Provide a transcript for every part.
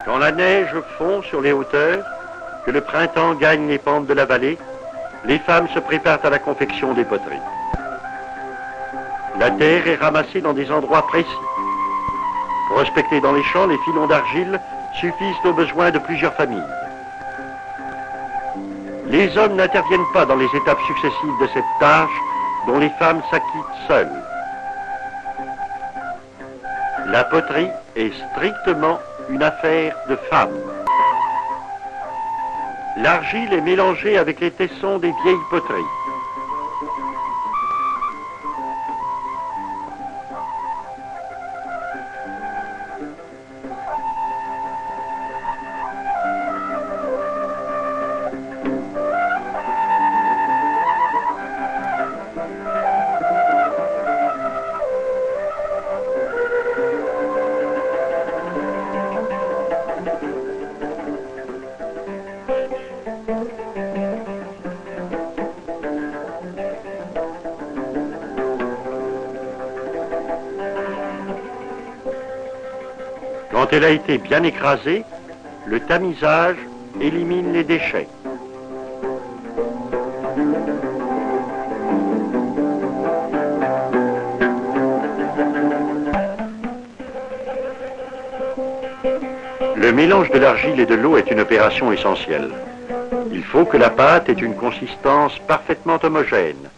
Quand la neige fond sur les hauteurs, que le printemps gagne les pentes de la vallée, les femmes se préparent à la confection des poteries. La terre est ramassée dans des endroits précis. Prospectée dans les champs, les filons d'argile suffisent aux besoins de plusieurs familles. Les hommes n'interviennent pas dans les étapes successives de cette tâche dont les femmes s'acquittent seules. La poterie est strictement une affaire de femmes. L'argile est mélangée avec les tessons des vieilles poteries. Quand elle a été bien écrasée, le tamisage élimine les déchets. Le mélange de l'argile et de l'eau est une opération essentielle. Il faut que la pâte ait une consistance parfaitement homogène,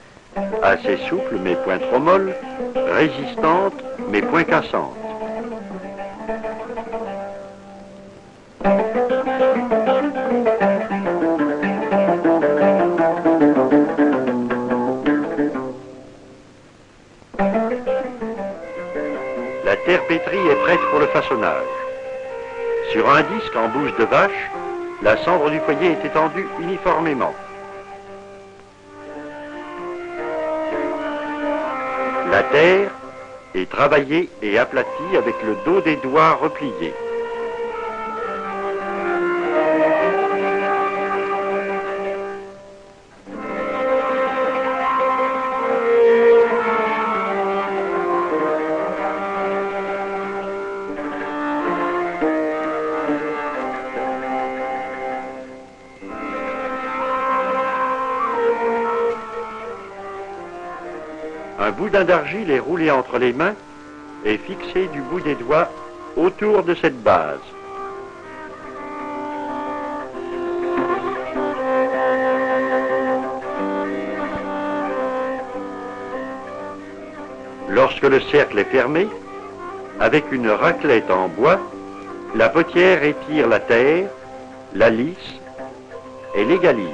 assez souple mais point trop molle, résistante mais point cassante. La terre pétrie est prête pour le façonnage. Sur un disque en bouche de vache, la cendre du foyer est étendue uniformément. La terre est travaillée et aplatie avec le dos des doigts repliés. Un boudin d'argile est roulé entre les mains et fixé du bout des doigts autour de cette base. Lorsque le cercle est fermé, avec une raclette en bois, la potière étire la terre, la lisse et l'égalise.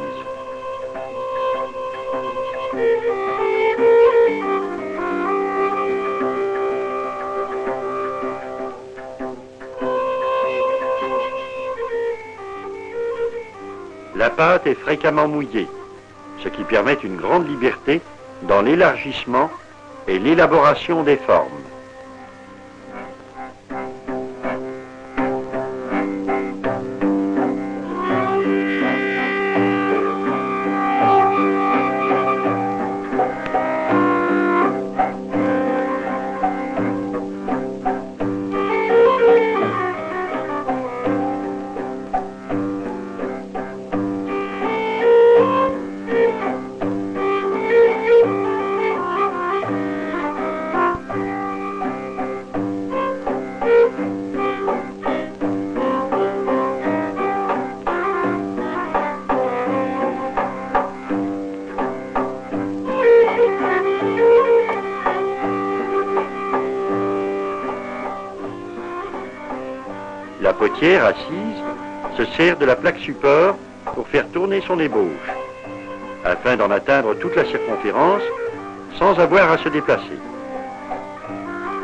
La pâte est fréquemment mouillée, ce qui permet une grande liberté dans l'élargissement et l'élaboration des formes. La potière assise se sert de la plaque support pour faire tourner son ébauche, afin d'en atteindre toute la circonférence sans avoir à se déplacer.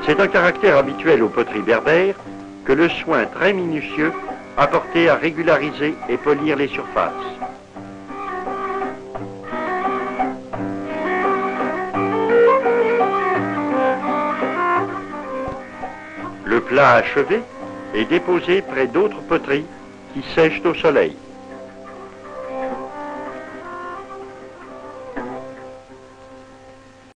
C'est un caractère habituel aux poteries berbères que le soin très minutieux apporté à régulariser et polir les surfaces. Le plat achevé est déposé près d'autres poteries qui sèchent au soleil.